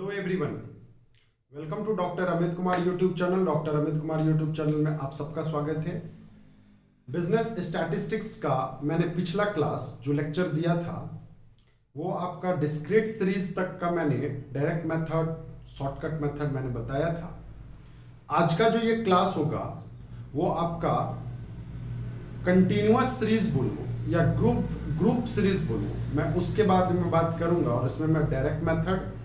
Hello everyone, welcome to doctor Amit Kumar YouTube channel. Doctor Amit Kumar YouTube channel में आप सबका स्वागत है। बिजनेस स्टैटिस्टिक्स का मैंने पिछला क्लास जो लेक्चर दिया था वो आपका डिस्क्रीट सीरीज तक का मैंने डायरेक्ट मेथड, शॉर्टकट मेथड मैंने बताया था। आज का जो ये क्लास होगा वो आपका कंटिन्यूअस सीरीज बोलो या ग्रुप सीरीज बोलो, मैं उसके बाद में बात करूंगा। और इसमें मैं direct method,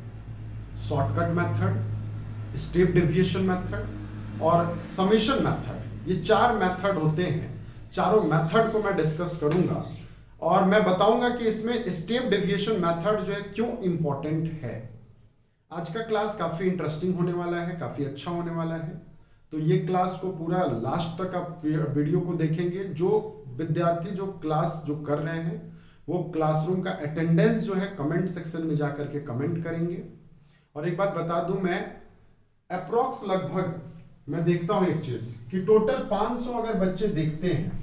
shortcut method, step deviation method और समेशन मेथड, ये चार मेथड होते हैं। चारों मेथड को मैं डिस्कस करूंगा और मैं बताऊंगा कि इसमें स्टेप डेविएशन मेथड जो है क्यों इंपॉर्टेंट है। आज का क्लास काफी इंटरेस्टिंग होने वाला है, काफी अच्छा होने वाला है। तो ये क्लास को पूरा लास्ट तक आप वीडियो को देखेंगे। जो विद्यार्थी जो क्लास जो कर रहे हैं वो क्लासरूम का अटेंडेंस जो है कमेंट सेक्शन में जाकर के कमेंट करेंगे। और एक बात बता दूं, मैं अप्रोक्स लगभग मैं देखता हूं एक चीज कि टोटल 500 अगर बच्चे देखते हैं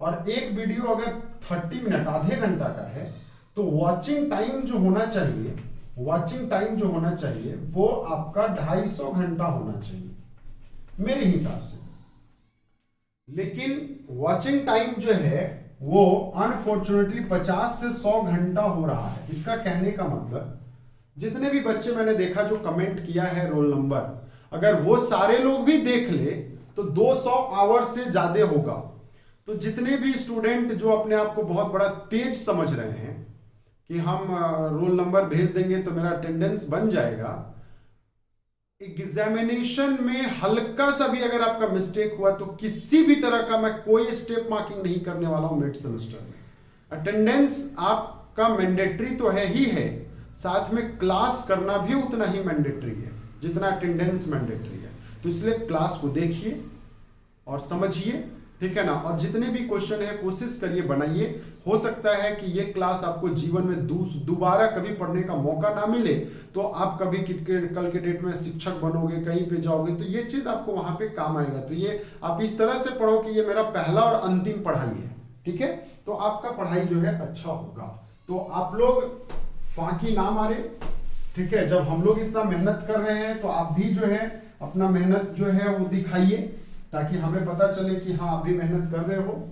और एक वीडियो अगर 30 मिनट, आधे घंटा का है, तो वॉचिंग टाइम जो होना चाहिए, वो आपका 250 घंटा होना चाहिए मेरे हिसाब से। लेकिन वॉचिंग टाइम जो है वो अनफॉर्चुनेटली 50 से 100 घंटा हो रहा है। इसका कहने का मतलब जितने भी बच्चे मैंने देखा जो कमेंट किया है रोल नंबर, अगर वो सारे लोग भी देख ले तो 200 आवर से ज्यादा होगा। तो जितने भी स्टूडेंट जो अपने आप को बहुत बड़ा तेज समझ रहे हैं कि हम रोल नंबर भेज देंगे तो मेरा अटेंडेंस बन जाएगा, एग्जामिनेशन में हल्का सा भी अगर आपका मिस्टेक हुआ तो किसी भी तरह का मैं कोई स्टेप मार्किंग नहीं करने वाला हूं मिड सेमेस्टर में। अटेंडेंस आपका मैंडेटरी तो है ही है, साथ में क्लास करना भी उतना ही मैंडेटरी है जितना अटेंडेंस मैंडेटरी है। तो इसलिए क्लास को देखिए और समझिए, ठीक है ना। और जितने भी क्वेश्चन है कोशिश करिए बनाइए। हो सकता है कि ये क्लास आपको जीवन में दोबारा कभी पढ़ने का मौका ना मिले, तो आप कभी कल के डेट में शिक्षक बनोगे, कहीं पे जाओगे, तो ये चीज आपको वहां पे काम आएगा। तो ये आप इस तरह से पढ़ो कि ये मेरा पहला और अंतिम पढ़ाई है, ठीक है। तो आपका पढ़ाई जो है अच्छा होगा। तो आप लोग फांकी ना मारे, ठीक है। जब हम लोग इतना मेहनत कर रहे हैं तो आप भी जो है अपना मेहनत जो है वो दिखाइए, ताकि हमें पता चले कि हाँ आप भी मेहनत कर रहे हो।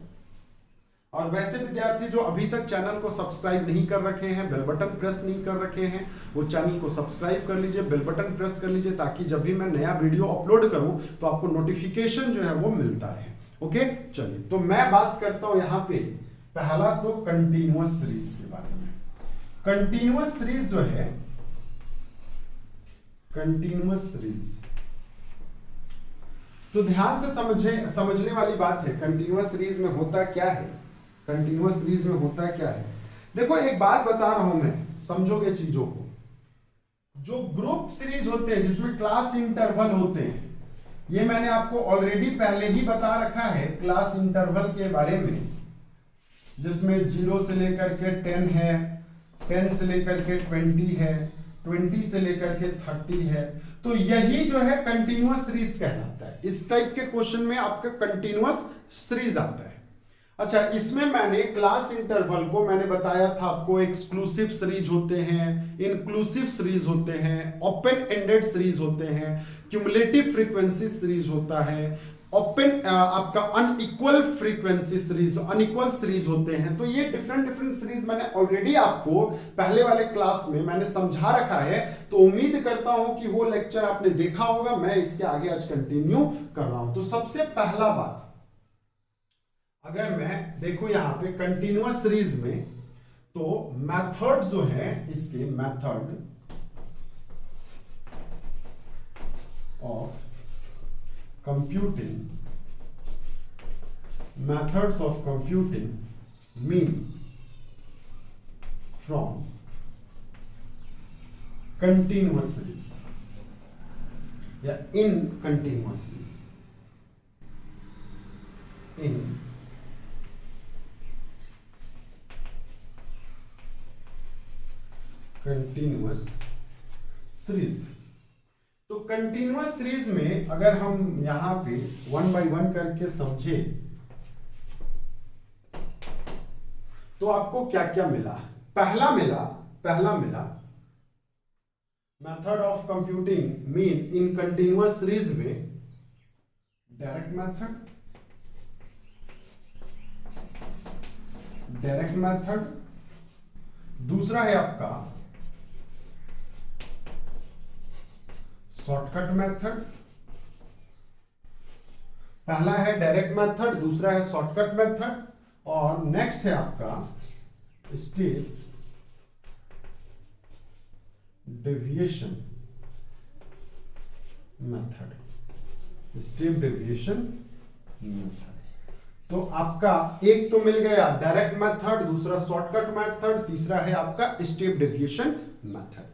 और वैसे विद्यार्थी जो अभी तक चैनल को सब्सक्राइब नहीं कर रखे हैं, बेल बटन प्रेस नहीं कर रखे हैं, वो चैनल को सब्सक्राइब कर लीजिए, बेल बटन प्रेस कर लीजिए, ताकि जब भी मैं नया वीडियो अपलोड करूं तो आपको नोटिफिकेशन जो है वो मिलता रहे। ओके, चलिए तो मैं बात करता हूं यहां पे पहला तो कंटिन्यूअस सीरीज के बारे में। कंटिन्यूअस सीरीज जो है, कंटिन्यूअस सीरीज तो ध्यान से समझने वाली बात है। कंटिन्यूअस सीरीज में होता क्या है, कंटिन्यूअस सीरीज में होता क्या है। देखो एक बात बता रहा हूं मैं, समझोगे चीजों को। जो ग्रुप सीरीज होते हैं जिसमें क्लास इंटरवल होते हैं, ये मैंने आपको ऑलरेडी पहले ही बता रखा है क्लास इंटरवल के बारे में, जिसमें 0 से लेकर के 10 है, 10 से लेकर के 20 है, 20 से लेकर के 30 है। तो यही जो है कंटिन्यूअस सीरीज कहलाता है। इस टाइप के क्वेश्चन में आपका कंटिन्यूअस सीरीज आता है। अच्छा, इसमें मैंने क्लास इंटरवल को मैंने बताया था आपको, एक्सक्लूसिव सीरीज होते हैं, इंक्लूसिव सीरीज होते हैं, ओपन एंडेड सीरीज होते हैं, क्यूमुलेटिव फ्रीक्वेंसी सीरीज होता है, ओपन आपका unequal frequency series, unequal series होते हैं। तो ये डिफरेंट सीरीज मैंने ऑलरेडी आपको पहले वाले क्लास में मैंने समझा रखा है। तो उम्मीद करता हूं कि वो लेक्चर आपने देखा होगा। मैं इसके आगे आज कंटिन्यू कर रहा हूं। तो सबसे पहला बात, अगर मैं देखो यहां पे कंटिन्यूअस सीरीज में, तो मेथड जो है इसके, method of computing, methods of computing mean from continuous series या in continuous series, in continuous series। तो कंटिन्यूअस सीरीज में अगर हम यहां पे 1 बाय 1 करके समझे तो आपको क्या क्या मिला। पहला मिला method of computing mean in continuous series में डायरेक्ट मेथड, दूसरा है आपका शॉर्टकट मेथड। पहला है डायरेक्ट मेथड, दूसरा है शॉर्टकट मेथड, और नेक्स्ट है आपका step deviation method. Step deviation method. तो आपका एक तो मिल गया डायरेक्ट मेथड, दूसरा शॉर्टकट मेथड, तीसरा है आपका स्टेप डेविएशन मेथड।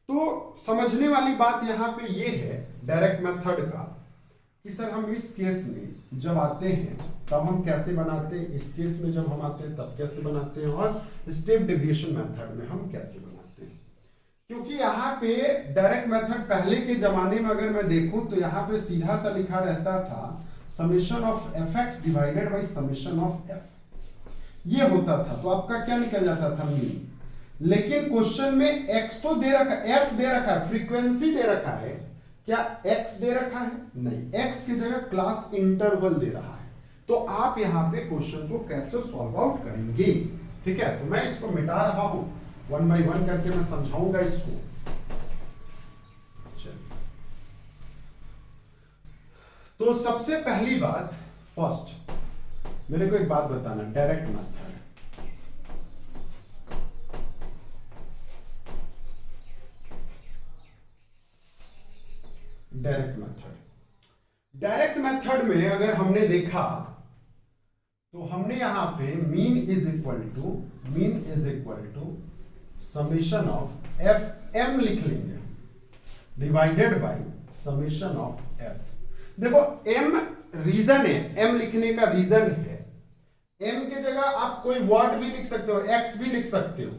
तो समझने वाली बात यहां पे ये है डायरेक्ट मेथड का कि सर हम इस केस में जब आते हैं तब हम कैसे बनाते हैं, इस केस में जब हम आते हैं तब कैसे बनाते हैं, और स्टेप डेविएशन मेथड में हम कैसे बनाते हैं। क्योंकि यहाँ पे डायरेक्ट मेथड पहले के जमाने में अगर मैं देखूं तो यहाँ पे सीधा सा लिखा रहता था summation of F x divided by summation of F, ये होता था। तो आपका क्या निकल जाता था मीन। लेकिन क्वेश्चन में एक्स तो दे रखा, एफ दे रखा है, फ्रीक्वेंसी दे रखा है, क्या एक्स दे रखा है? नहीं, एक्स की जगह क्लास इंटरवल दे रहा है। तो आप यहां पे क्वेश्चन को कैसे सॉल्व आउट करेंगे, ठीक है। तो मैं इसको मिटा रहा हूं, 1 बाय 1 करके मैं समझाऊंगा इसको। तो सबसे पहली बात, फर्स्ट मेरे को एक बात बताना, डायरेक्ट मेथड, डायरेक्ट मेथड में अगर हमने देखा तो हमने यहां पे mean is equal to summation of f m लिख लेंगे divided by summation of f. देखो एम रीजन है, एम लिखने का रीजन है। एम के जगह आप कोई वर्ड भी लिख सकते हो, एक्स भी लिख सकते हो,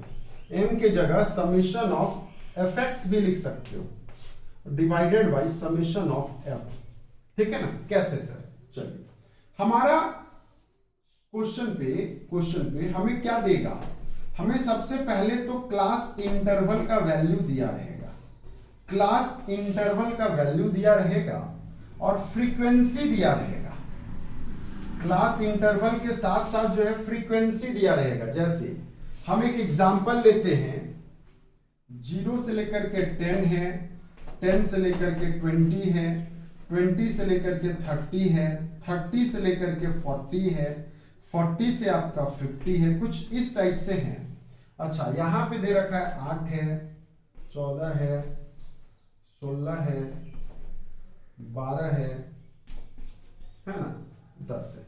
एम के जगह समेशन ऑफ एफ एक्स भी लिख सकते हो divided by summation of F, ठीक है ना। कैसे सर? चलिए हमारा क्वेश्चन पे हमें क्या देगा, हमें सबसे पहले तो क्लास इंटरवल का वैल्यू दिया रहेगा, क्लास इंटरवल का वैल्यू दिया रहेगा और फ्रीक्वेंसी दिया रहेगा। क्लास इंटरवल के साथ साथ जो है फ्रीक्वेंसी दिया रहेगा। जैसे हम एक एग्जांपल लेते हैं, 0 से लेकर के 10 है, 10 से लेकर के 20 है, 20 से लेकर के 30 है, 30 से लेकर के 40 है, 40 से आपका 50 है, कुछ इस टाइप से है। अच्छा यहाँ पे दे रखा है 8 है, 14 है, 16 है, 12 है ना, 10 है,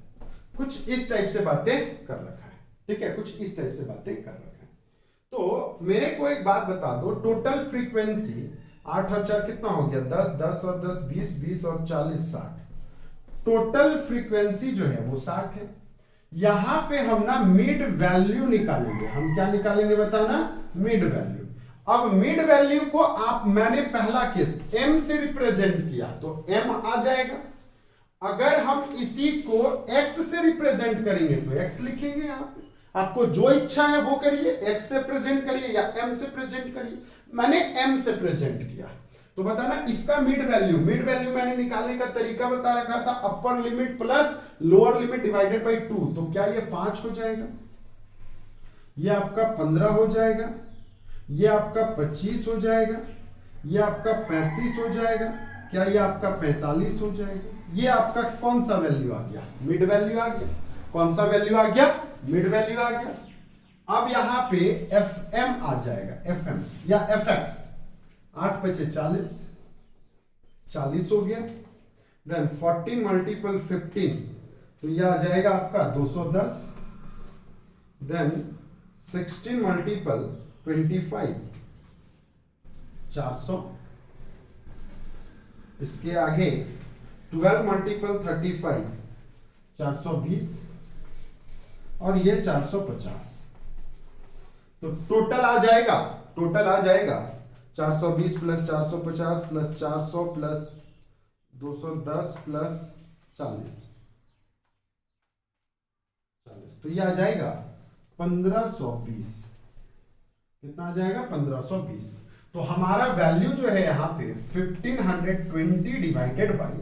कुछ इस टाइप से बातें कर रखा है, ठीक है, कुछ इस टाइप से बातें कर रखा है। तो मेरे को एक बात बता दो, टोटल फ्रीक्वेंसी 8 और 4 कितना हो गया, 10, 10 और 10 20, 20 और 40 60, टोटल फ्रीक्वेंसी जो है वो 60 है। यहां पे हम ना मिड वैल्यू निकालेंगे, हम क्या निकालेंगे बताना, मिड वैल्यू। अब मिड वैल्यू को आप, मैंने पहला केस m से रिप्रेजेंट किया तो m आ जाएगा। अगर हम इसी को x से रिप्रेजेंट करेंगे तो x लिखेंगे। यहां पे आपको जो इच्छा है वो करिए, x से प्रेजेंट करिए या m से प्रेजेंट करिए। मैंने m से प्रेजेंट किया तो बताना इसका मिड वैल्यू मैंने निकालने का तरीका बता रखा था, upper limit plus lower limit divided by 2। तो क्या ये 5 हो जाएगा, ये आपका 15 हो जाएगा, ये आपका 25 हो जाएगा, ये आपका 35 हो जाएगा, क्या ये आपका 45 हो जाएगा। ये आपका कौन सा वैल्यू आ गया, मिड वैल्यू आ गया। कौन सा वैल्यू आ गया, मिड वैल्यू आ गया। अब यहां पे एफ एम आ जाएगा, एफ एम या एफ एक्स, 8 पचे 40, 40 हो गया। देन 14 मल्टीपल 15 तो यह आ जाएगा आपका 210। Then 16 multiple 25 400। इसके आगे 12 मल्टीपल 35 420 और ये 450। तो टोटल आ जाएगा 420 प्लस 450 प्लस 400 प्लस 210 प्लस 40। तो ये आ जाएगा 1520। कितना आ जाएगा, 1520। तो हमारा वैल्यू जो है यहाँ पे 1520 डिवाइडेड बाई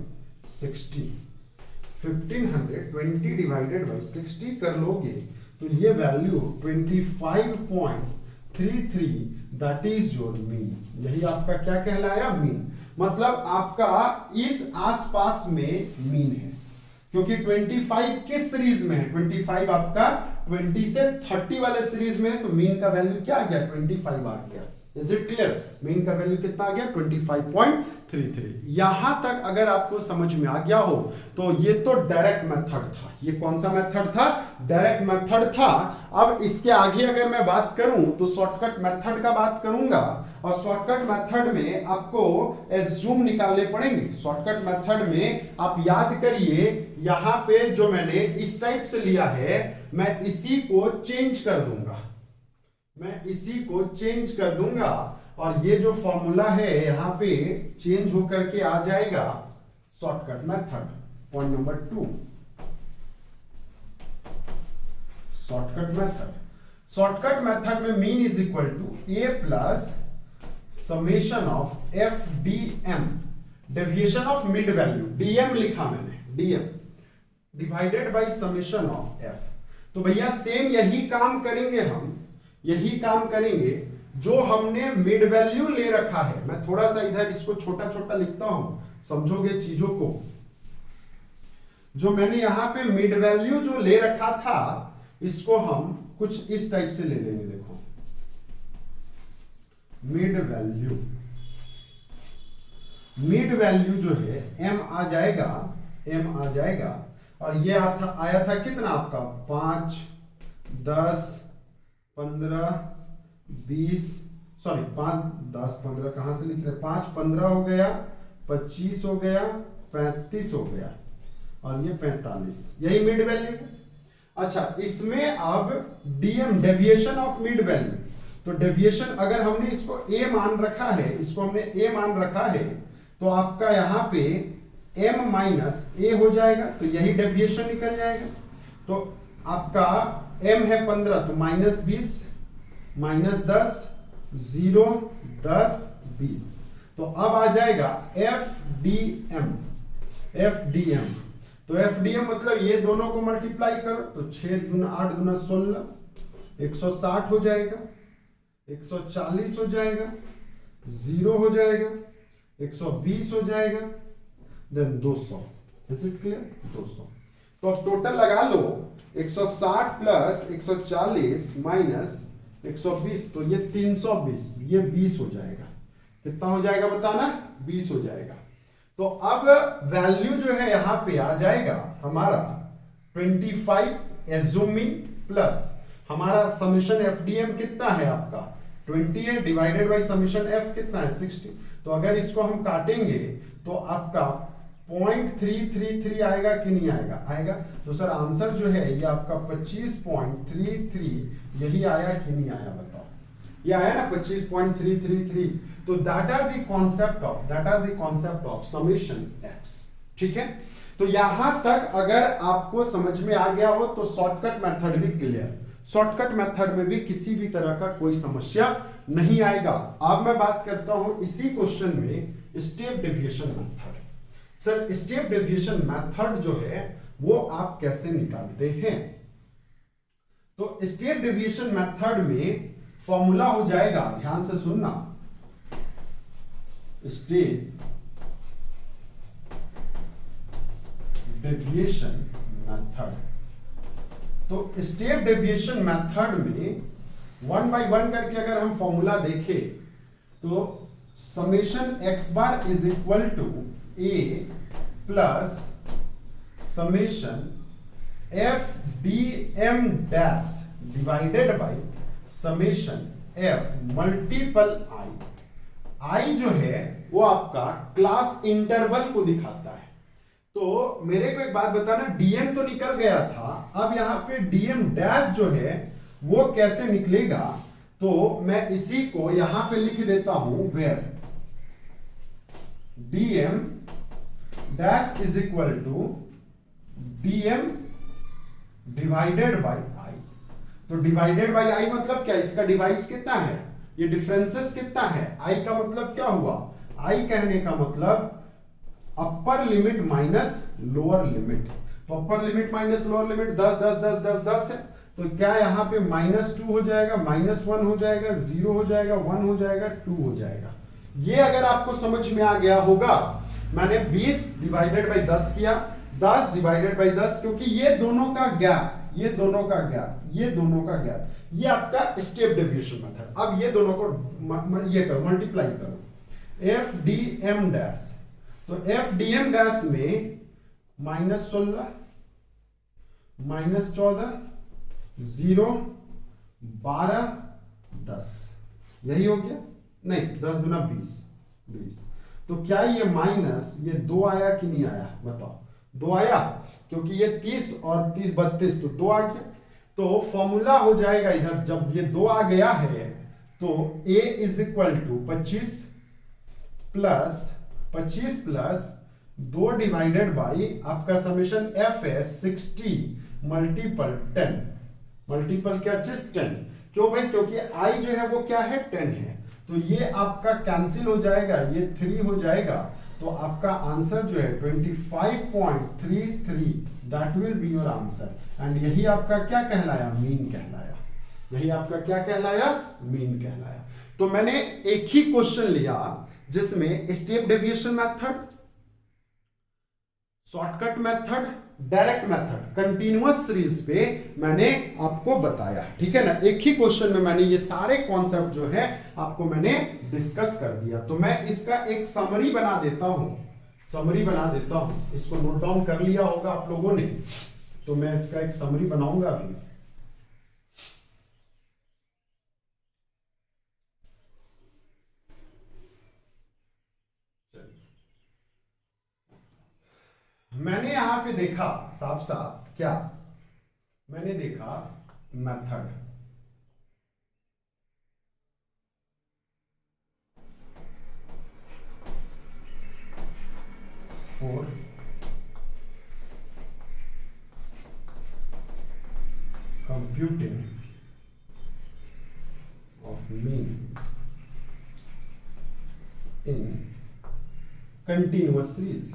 60, 1520 डिवाइडेड बाई 60 कर लोगे तो ये value 25.33 that is your mean. यही आपका क्या कहलाया, मीन। मतलब आपका इस आसपास में मीन है, क्योंकि 25 किस सीरीज में है, 25 आपका 20 से 30 वाले सीरीज में है, तो मीन का वैल्यू क्या आ गया, 25 आ गया। Is it clear? मीन का वैल्यू कितना आ गया, 25.33। यहां तक अगर आपको समझ में आ गया हो तो ये तो डायरेक्ट मेथड था। ये कौन सा मेथड था, डायरेक्ट मेथड था। अब इसके आगे अगर मैं बात करूं तो शॉर्टकट मेथड का बात करूंगा, और शॉर्टकट मेथड में आपको एज्यूम निकालने पड़ेंगे। शॉर्टकट मेथड में आप याद करिए, यहां पे जो मैंने इस टाइप से लिया है, मैं इसी को चेंज कर दूंगा, मैं इसी को चेंज कर दूंगा, और ये जो फॉर्मूला है यहां पे चेंज होकर के आ जाएगा shortcut method. Point number 2, shortcut method. Shortcut method में mean is equal to A plus summation of F D M, deviation of mid value, DM लिखा मैंने, DM divided by summation of F. तो भैया same यही काम करेंगे हम, यही काम करेंगे जो हमने मिड वैल्यू ले रखा है। मैं थोड़ा सा इधर इसको छोटा छोटा लिखता हूं, समझोगे चीजों को। जो मैंने यहां पे मिड वैल्यू जो ले रखा था, इसको हम कुछ इस टाइप से ले लेंगे। देखो, मिड वैल्यू, मिड वैल्यू जो है m आ जाएगा, m आ जाएगा, और ये आया था कितना आपका, 5, 10, 15, 20, सॉरी 5, 10, 15 कहां से लिख रहे, 5, 15 हो गया, 25 हो गया, 35 हो गया, और ये 45, यही मिड वैल्यू। अच्छा, इसमें अब DM, deviation of mid value, तो डेविएशन अगर हमने इसको ए मान रखा है, इसको हमने ए मान रखा है, तो आपका यहां पे m माइनस ए हो जाएगा, तो यही डेविएशन निकल जाएगा। तो आपका m है 15, तो -20, -10, 0, 10, 20, तो अब आ जाएगा FDM, FDM। तो FDM मतलब ये दोनों को मल्टीप्लाई करो, तो 6 गुना 8 गुना 16, 160 हो जाएगा, 140 हो जाएगा, 0 हो जाएगा, 120 हो जाएगा, देन 200। Is it clear? 200। तो अब टोटल लगा लो, 160 प्लस 140 माइनस 120, तो ये 320, ये 20 हो जाएगा। कितना हो जाएगा बताना, 20 हो जाएगा। तो अब वैल्यू जो है यहां पे आ जाएगा हमारा 25 एज्यूमिंग, प्लस हमारा समेशन एफडीएम कितना है आपका 28 डिवाइडेड बाई समेशन एफ कितना है 60। तो अगर इसको हम काटेंगे तो आपका 0.333 आएगा कि नहीं आएगा, आएगा। तो सर आंसर जो है ये आपका 25.33 यही आया कि नहीं आया बताओ, ये आया ना 25.333। तो that are the concept of summation x. ठीक है, तो यहां तक अगर आपको समझ में आ गया हो तो शॉर्टकट मेथड भी क्लियर। शॉर्टकट मेथड में भी किसी भी तरह का कोई समस्या नहीं आएगा। अब मैं बात करता हूं इसी क्वेश्चन में step deviation method. Sir step deviation method जो है वो आप कैसे निकालते हैं? तो स्टेप डेविएशन मेथड में फॉर्मूला हो जाएगा, ध्यान से सुनना, स्टेप डेविएशन मेथड। तो स्टेप डेविएशन मेथड में 1 बाय 1 करके अगर हम फॉर्मूला देखें तो summation X bar is equal to A plus summation F D M dash divided by summation F multiple I. I जो है वो आपका क्लास इंटरवल को दिखाता है। तो मेरे को एक बात बताना, डीएम तो निकल गया था, अब यहां पे डीएम डैश जो है वो कैसे निकलेगा? तो मैं इसी को यहां पे लिख देता हूं, where DM dash is equal to DM divided by I. तो डिवाइडेड बाय आई मतलब क्या, इसका डिवाइस कितना है ये डिफरेंसेस कितना है, आई का मतलब क्या हुआ, आई कहने का मतलब upper limit minus lower limit. तो upper limit minus lower limit 10 10 10 10 10 है, तो क्या यहाँ पे -2 हो जाएगा, -1 हो जाएगा, 0 हो जाएगा, 1 हो जाएगा, 2 हो जाएगा। ये अगर आपको समझ में आ गया होगा, मैंने 20 डिवाइडेड बाई 10 किया, 10 डिवाइडेड बाई 10, क्योंकि ये दोनों का गैप, ये दोनों का गैप, ये दोनों का गैप, ये आपका स्टेप डेविएशन मेथड। अब ये दोनों को ये करो, मल्टीप्लाई करो, एफ डी एम डैश, तो एफ डी एम डैश में -16 -14 0 12 10, यही हो गया, नहीं 10 गुना 20 20। तो क्या ये माइनस, ये 2 आया कि नहीं आया बताओ, 2 आया, क्योंकि ये 30 और 30 32, तो 2 आ गया। तो फॉर्मूला हो जाएगा इधर, जब ये 2 आ गया है तो a is equal to 25 plus 2 divided by आपका समेशन f है 60 मल्टीपल 10, मल्टीपल क्या चीज 10, क्यों भाई, क्योंकि i जो है वो क्या है 10 है, तो ये आपका कैंसिल हो जाएगा, ये 3 हो जाएगा, तो आपका आंसर जो है 25.33, that will be your answer. And यही आपका क्या कहलाया, मीन कहलाया, यही आपका क्या कहलाया, मीन कहलाया। तो मैंने एक ही क्वेश्चन लिया जिसमें step deviation method, shortcut method, direct method, continuous series पे मैंने आपको बताया, ठीक है ना। एक ही क्वेश्चन में मैंने ये सारे कॉन्सेप्ट जो है आपको मैंने डिस्कस कर दिया। तो मैं इसका एक समरी बना देता हूं, समरी बना देता हूं, इसको नोट डाउन कर लिया होगा आप लोगों ने, तो मैं इसका एक समरी बनाऊंगा अभी। मैंने यहां पे देखा साफ साफ, क्या मैंने देखा, method, for computing of mean in continuous series.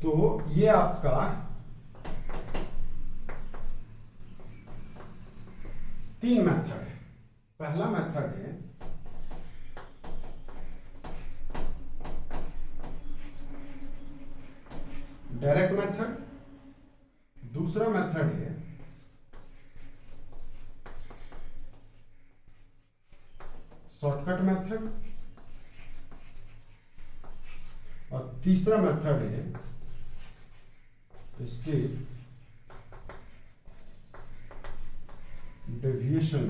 तो ये आपका तीन मेथड है। पहला मेथड है डायरेक्ट मेथड, दूसरा मेथड है शॉर्टकट मेथड, और तीसरा मेथड है स्टेप डेविएशन।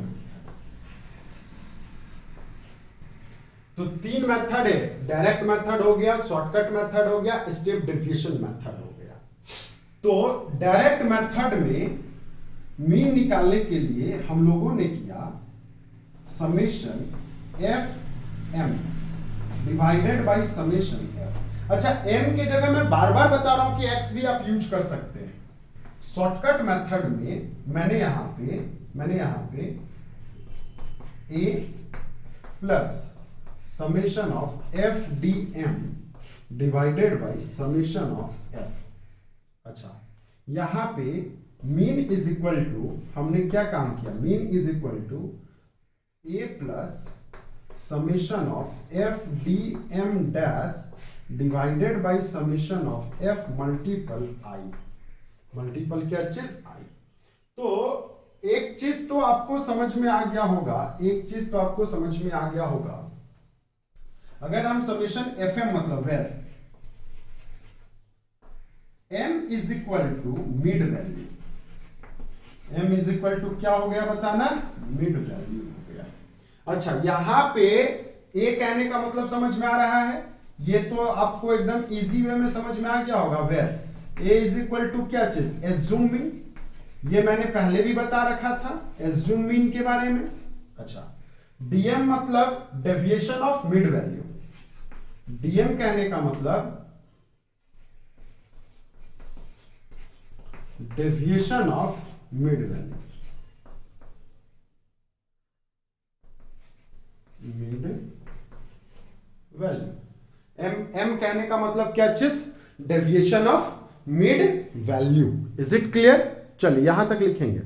तो तीन मेथड है, डायरेक्ट मेथड हो गया, शॉर्टकट मेथड हो गया, स्टेप डेविएशन मेथड हो गया। तो डायरेक्ट मेथड में मीन निकालने के लिए हम लोगों ने किया summation f m divided by summation f. अच्छा, m के जगह मैं बार बार बता रहा हूं कि x भी आप यूज कर सकते हैं। शॉर्टकट मेथड में मैंने यहां पे a plus summation of F D m divided by summation of f. अच्छा, यहां पे मीन इज इक्वल टू, हमने क्या काम किया, mean is equal to a plus summation of F D M dash divided by summation of f multiple i, multiple क्या चीज आई। तो एक चीज तो आपको समझ में आ गया होगा, एक चीज तो आपको समझ में आ गया होगा, अगर हम समेशन एफ एम मतलब where m is equal to mid value, m is equal to क्या हो गया बताना, मिड वैल्यू हो गया। अच्छा, यहां पे a कहने का मतलब समझ में आ रहा है, ये तो आपको एकदम इजी वे में समझ में आ गया होगा। Where a is equal to क्या चीज, एज्यूम मीन, ये मैंने पहले भी बता रखा था एज्यूम मीन के बारे में। अच्छा, dm मतलब deviation of mid value, dm कहने का मतलब deviation of mid value, mid value. M कहने का मतलब क्या चीज, deviation of mid value. Is it clear? चलिए यहां तक लिखेंगे।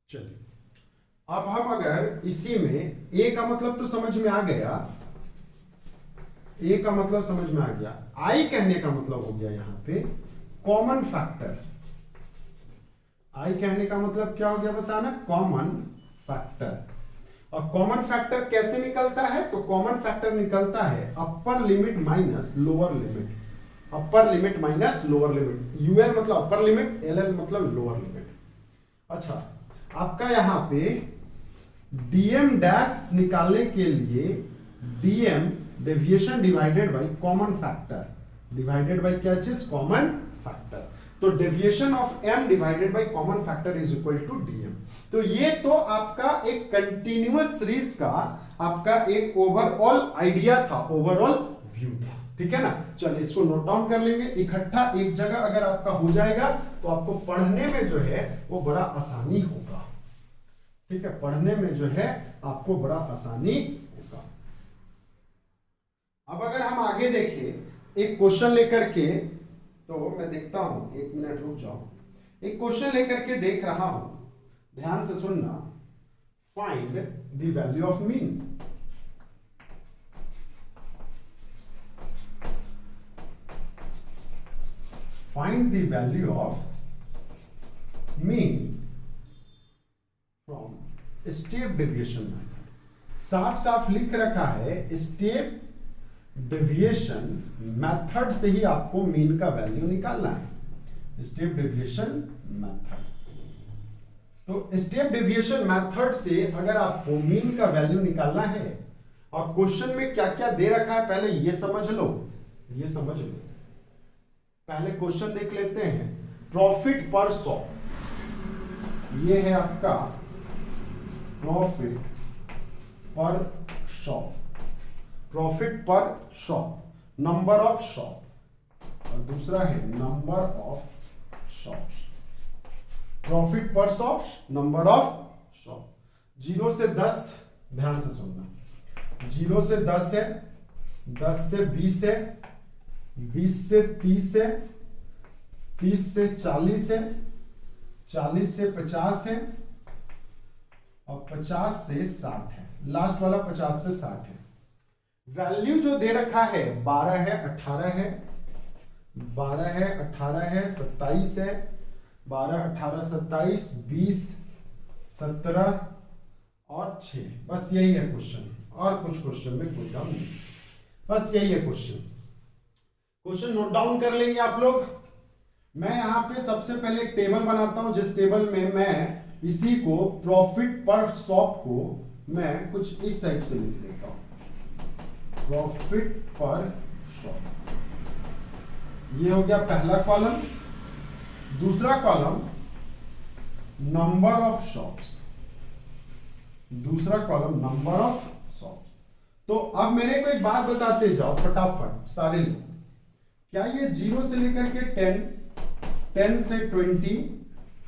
चलिए अब हम अगर इसी में ए का मतलब तो समझ में आ गया, ए का मतलब समझ में आ गया, आई कहने का मतलब हो गया यहां पे कॉमन फैक्टर। आई कहने का मतलब क्या हो गया बताना, कॉमन फैक्टर। और कॉमन फैक्टर कैसे निकलता है, तो कॉमन फैक्टर निकलता है upper limit minus lower limit, upper limit minus lower limit. UL मतलब अपर लिमिट, एलएल मतलब लोअर लिमिट। अच्छा आपका यहां पे डीएम डैश निकालने के लिए DM deviation divided by common factor, divided by क्या चीज, कॉमन फैक्टर। तो deviation of M divided by common factor is equal to DM. तो ये तो आपका एक कंटिन्यूअस सीरीज का आपका एक ओवरऑल आइडिया था, ओवरऑल व्यू था, ठीक है ना। चलिए इसको नोट डाउन कर लेंगे इकट्ठा, एक जगह अगर आपका हो जाएगा तो आपको पढ़ने में जो है वो बड़ा आसानी होगा, ठीक है, पढ़ने में जो है आपको बड़ा आसानी होगा। अब अगर हम आगे देखें एक क्वेश्चन लेकर के, तो मैं देखता हूं, एक मिनट रुक जाओ, एक क्वेश्चन लेकर के देख रहा हूं, ध्यान से सुनना। Find the value of mean. Find the value of mean from step deviation method. साफ साफ लिख रखा है स्टेप डेविएशन मेथड से ही आपको मीन का वैल्यू निकालना है, स्टेप डेविएशन मेथड। तो स्टेप डेविएशन मेथड से अगर आपको मीन का वैल्यू निकालना है, और क्वेश्चन में क्या क्या दे रखा है पहले ये समझ लो, ये समझ लो। पहले क्वेश्चन देख लेते हैं, प्रॉफिट पर शॉप, ये है आपका प्रॉफिट पर शॉप, प्रॉफिट पर शॉप, नंबर ऑफ शॉप, और दूसरा है नंबर ऑफ शॉप। प्रॉफिट पर शॉप, नंबर ऑफ शॉप। 0 से 10, ध्यान से सुनना, 0 से 10 है, 10 से 20 है, 20 से 30 है, 30 से 40 है, 40 से 50 है, और 50 से 60 है, लास्ट वाला 50 से 60 है। वैल्यू जो दे रखा है 12 है, 18 है, 12 है, 18 है, 27 है, 12, 18, 27, 20, 17 और 6। बस यही है क्वेश्चन, और कुछ क्वेश्चन में कोई काम नहीं, बस यही है क्वेश्चन। क्वेश्चन नोट डाउन कर लेंगे आप लोग। मैं यहां पे सबसे पहले एक टेबल बनाता हूं, जिस टेबल में मैं इसी को प्रॉफिट पर शॉप को मैं कुछ इस टाइप से लिख देता हूं, प्रॉफिट पर शॉप। ये हो गया पहला कॉलम। दूसरा कॉलम नंबर ऑफ शॉप्स, दूसरा कॉलम नंबर ऑफ शॉप्स। तो अब मेरे को एक बात बताते जाओ फटाफट सारे लोग, क्या ये 0 से लेकर के 10, 10 से 20,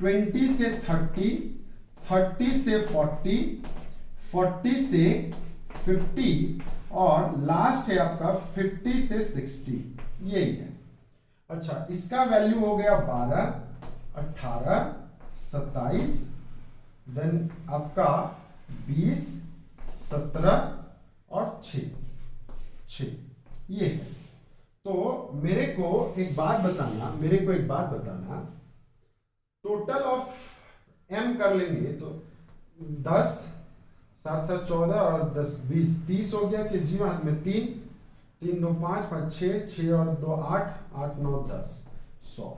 20 से 30, 30 से 40, 40 से 50, और लास्ट है आपका 50 से 60, यही है। अच्छा इसका वैल्यू हो गया 12, 18, 27, देन आपका 20, 17 और 6, ये है। तो मेरे को एक बात बताना, मेरे को एक बात बताना, टोटल ऑफ एम कर लेंगे तो 10, 7, 7, 14 और 10, 20, 30 हो गया कि जी हाथ में 3, 3, 2, 5, 5, 6, 6 और 2, 8, 8, 9, 10, 100।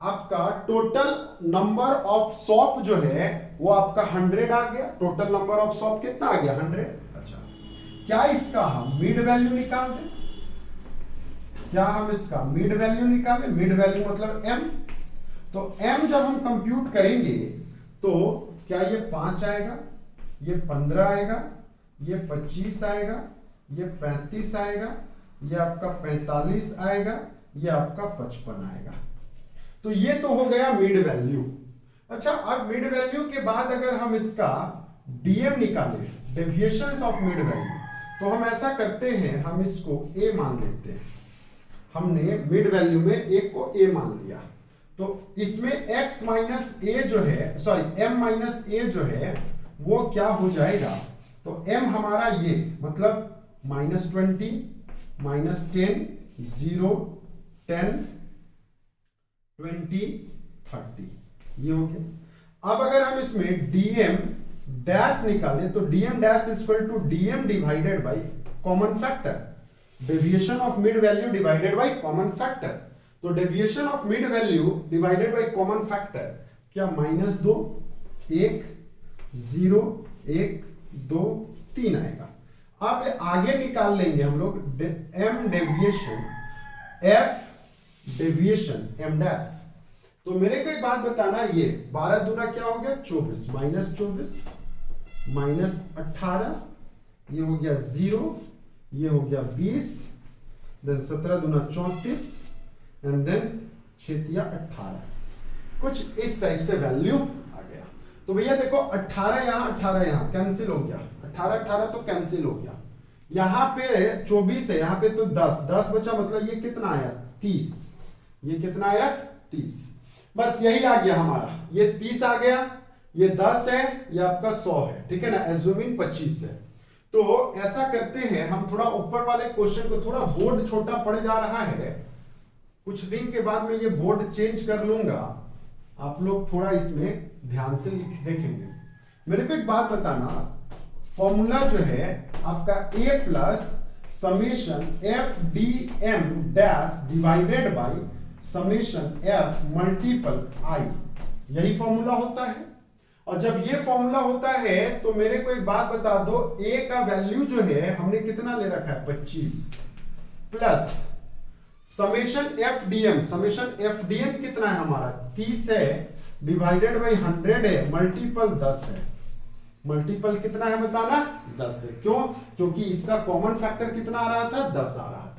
आपका टोटल नंबर ऑफ शॉप जो है वो आपका 100 आ गया। टोटल नंबर ऑफ शॉप कितना आ गया? 100। अच्छा क्या इसका हम मिड वैल्यू निकाल दें? क्या हम इसका मिड वैल्यू निकालें? मिड वैल्यू मतलब m। तो m जब हम कंप्यूट करेंगे तो क्या ये 5 आएगा, ये 15 आएगा, ये 25 आएगा, ये 35 आएगा, ये आपका 45 आएगा, ये आपका 55 आएगा। तो ये तो हो गया मिड वैल्यू। अच्छा, अब मिड वैल्यू के बाद अगर हम इसका डीएम निकालें, डेविएशंस ऑफ मिड वैल्यू, तो हम ऐसा करते हैं, हम इसको ए मान लेते हैं। हमने मिड वैल्यू में एक को ए मान लिया, तो इसमें x माइनस ए जो है, सॉरी m माइनस ए जो है वो क्या हो जाएगा, तो m हमारा ये मतलब -20, -10, 0, 10, 20, 30, ये हो गया। अब अगर हम इसमें dm डैश निकालें तो dm dash equal to dm divided by common factor, deviation of mid value divided by common factor. तो deviation of mid value divided by common factor क्या, -2, 1, 0, 1, 2, 3 आएगा। अब आगे निकाल लेंगे हम लोग m deviation, f deviation m dash. तो मेरे को एक बात बताना, ये 12 दूना क्या हो गया 24, -24, -18, ये हो गया 0, ये हो गया 20, देन 17 दूना 34, एंड देन 6 18, कुछ इस टाइप से वैल्यू आ गया। तो भैया देखो 18 यहाँ 18 यहाँ कैंसिल हो गया, 18 18 तो कैंसिल हो गया, यहाँ पे 24 है, यहाँ पे तो 10 10 बचा, मतलब ये कितना आया 30, ये कितना आया 30, बस यही आ गया हमारा, ये 30 आ गया, ये 10 है, ये आपका 100 है, ठीक है ना, एज्यूमिंग 25 है। तो ऐसा करते हैं हम, थोड़ा ऊपर वाले क्वेश्चन को, थोड़ा बोर्ड छोटा पड़ जा रहा है, कुछ दिन के बाद मैं ये बोर्ड चेंज कर लूंगा, आप लोग थोड़ा इसमें ध्यान से देखेंगे। मेरे को एक बात बताना, फॉर्मूला जो है आपका a plus summation F D M dash divided by summation f multiple i, यही फॉर्मूला होता है। और जब ये फॉर्मूला होता है तो मेरे को एक बात बता दो, a का वैल्यू जो है हमने कितना ले रखा है 25, plus summation F DM, summation F DM कितना है हमारा 30 है, डिवाइडेड बाई 100 है, मल्टीपल 10 है, मल्टीपल कितना है बताना 10 है। क्यों? क्योंकि इसका कॉमन फैक्टर कितना आ रहा था 10 आ रहा था।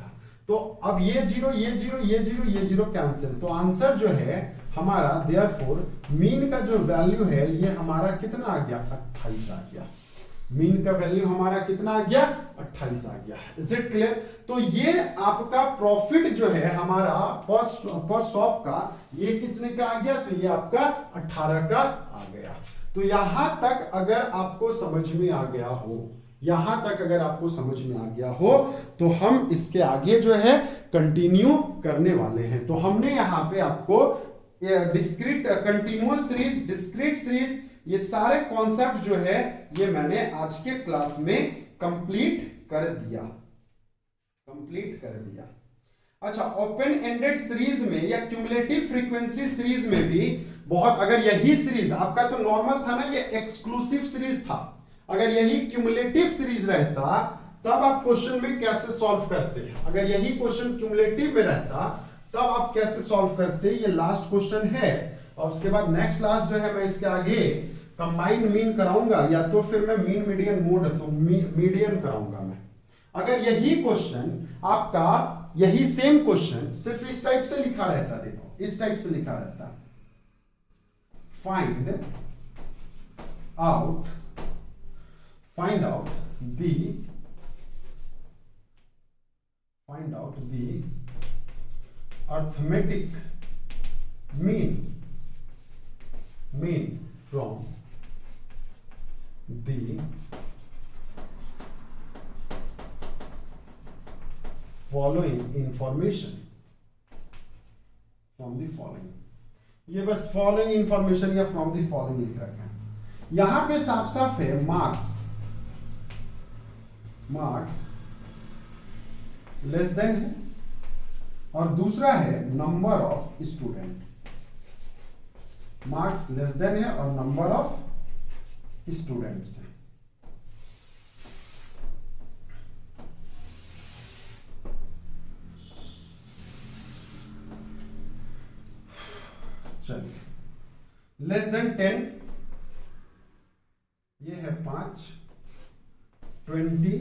तो अब ये जीरो ये जीरो ये जीरो ये जीरो कैंसिल, तो आंसर जो है हमारा देयरफॉर मीन का जो वैल्यू है ये हमारा कितना आ गया 28 आ गया, मीन का वैल्यू हमारा कितना आ गया 28 आ गया। Is it clear? तो ये आपका प्रॉफिट जो है हमारा पर शॉप का ये कितने का आ गया, तो ये आपका 18 का आ गया। तो यहां तक अगर आपको समझ में आ गया हो, यहां तक अगर आपको समझ में आ गया हो तो हम इसके आगे जो है कंटिन्यू करने वाले हैं। तो हमने यहां पे आपको discrete continuous series, discrete series, ये सारे कॉन्सेप्ट जो है ये मैंने आज के क्लास में कंप्लीट कर दिया। अच्छा, ओपन एंडेड सीरीज में या क्यूमुलेटिव फ्रीक्वेंसी सीरीज में भी बहुत, अगर यही सीरीज आपका तो नॉर्मल था ना, ये एक्सक्लूसिव सीरीज था, अगर यही क्यूमुलेटिव सीरीज रहता तब आप क्वेश्चन में कैसे सॉल्व करते हैं, अगर यही क्वेश्चन क्यूमुलेटिव में रहता तब आप कैसे सॉल्व करते, ये लास्ट क्वेश्चन है। और उसके बाद नेक्स्ट क्लास जो है मैं इसके आगे कंबाइंड मीन कराऊंगा, या तो फिर मैं मीन मीडियन मोड, तो मीडियन कराऊंगा मैं। अगर यही क्वेश्चन आपका, यही सेम क्वेश्चन सिर्फ इस टाइप से लिखा रहता, देखो इस टाइप से लिखा रहता, find out the arithmetic mean from the following information, ये बस फॉलोइंग इंफॉर्मेशन या फ्रॉम द फॉलोइंग लिख रखा है। यहां पे साफ साफ है मार्क्स लेस देन है, और दूसरा है number of student, marks less than है और नंबर ऑफ स्टूडेंट्स है। चलिए, लेस देन 10 ये है 5, 20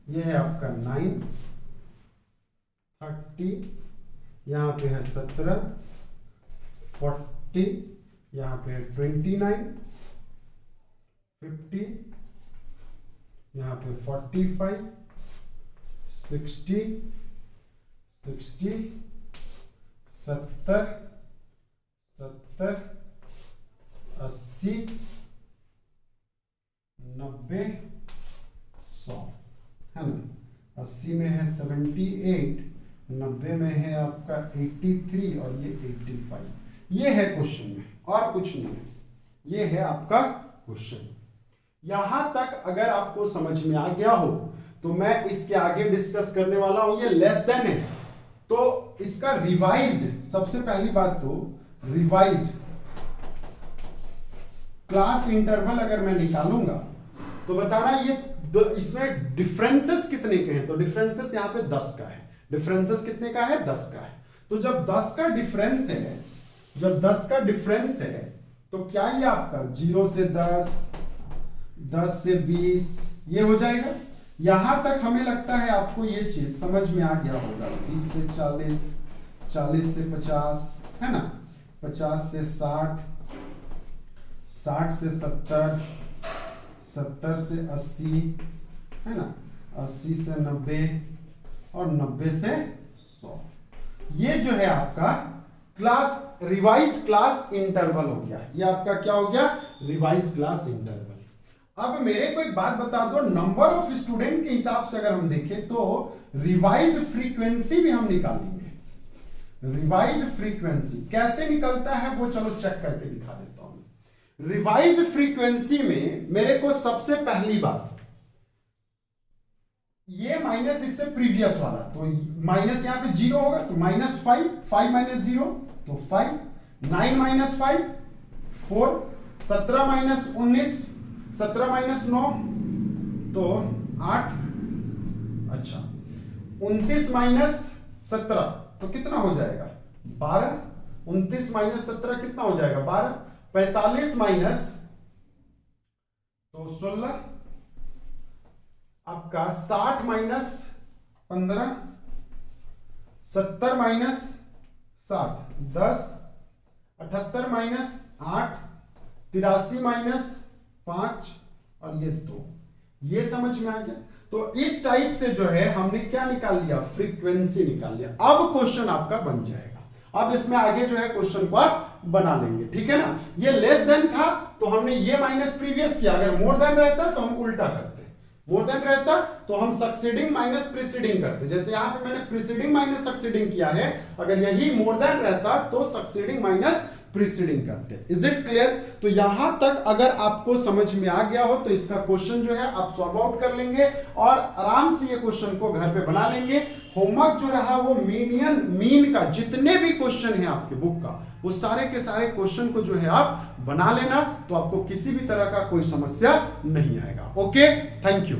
ये है आपका 9, 30 यहां पे है 17, 40, यहाँ पे 29, 50, यहाँ पे 45, 60, 70, 80, 90, 100, है ना। 80 में है 78, 90 में है आपका 83 और ये 85। ये है क्वेश्चन में, और कुछ नहीं है, ये है आपका क्वेश्चन। यहां तक अगर आपको समझ में आ गया हो तो मैं इसके आगे डिस्कस करने वाला हूं। ये लेस देन है तो इसका रिवाइज्ड, सबसे पहली बात तो रिवाइज्ड क्लास इंटरवल अगर मैं निकालूंगा तो बताना ये इसमें डिफरेंसेस कितने के हैं। तो डिफरेंसेस यहां पे 10 का है। डिफरेंसेस कितने का है? 10 का है। तो जब 10 का डिफरेंस है, जब 10 का डिफरेंस है तो क्या ये आपका 0 से 10, 10 से 20 ये हो जाएगा। यहां तक हमें लगता है आपको ये चीज समझ में आ गया होगा। 30 से 40, 40 से 50, है ना, 50 से 60, 60 से 70, 70 से 80, है ना, 80 से 90 और 90 से 100। ये जो है आपका क्लास रिवाइज्ड क्लास इंटरवल हो गया। ये आपका क्या हो गया? Revised class interval. अब मेरे को एक बात बता दो, नंबर ऑफ स्टूडेंट के हिसाब से अगर हम देखें तो रिवाइज्ड फ्रीक्वेंसी भी हम निकालेंगे। रिवाइज्ड फ्रीक्वेंसी कैसे निकलता है वो चलो चेक करके दिखा देता हूं। रिवाइज्ड फ्रीक्वेंसी में मेरे को सबसे पहली बात, ये माइनस इससे प्रीवियस वाला, तो माइनस यहां पे 0 होगा तो -5, 5 माइनस 0 तो 5, 9 माइनस 5 4, 17 माइनस 19, 17 माइनस 9 तो 8, अच्छा 29 माइनस 17 तो कितना हो जाएगा? 12, 29 माइनस 17 कितना हो जाएगा? 12, 45 माइनस तो 16, आपका 60 माइनस 15, 70 माइनस 60 10, 78 माइनस 8, 83 माइनस 5 और ये 2। ये समझ में आ गया। तो इस टाइप से जो है हमने क्या निकाल लिया? फ्रीक्वेंसी निकाल लिया। अब क्वेश्चन आपका बन जाएगा। अब इसमें आगे जो है क्वेश्चन को आप बना लेंगे, ठीक है ना। ये लेस देन था तो हमने ये माइनस प्रीवियस किया, अगर मोर देन रहता तो हम उल्टा करते, मोर देन रहता तो हम सक्सीडिंग माइनस प्रीसीडिंग करते। जैसे यहां पे मैंने प्रीसीडिंग माइनस सक्सीडिंग किया है, अगर यही मोर देन रहता तो सक्सीडिंग माइनस प्रीसीडिंग करते। Is it clear? तो यहां तक अगर आपको समझ में आ गया हो तो इसका क्वेश्चन जो है आप सॉल्व आउट कर लेंगे और आराम से ये क्वेश्चन को घर पे बना लेंगे। होमवर्क जो रहा वो मीन का जितने भी क्वेश्चन है आपके बुक का, वो सारे के सारे क्वेश्चन को जो है आप बना लेना, तो आपको किसी भी तरह का कोई समस्या नहीं आएगा। Okay, thank you.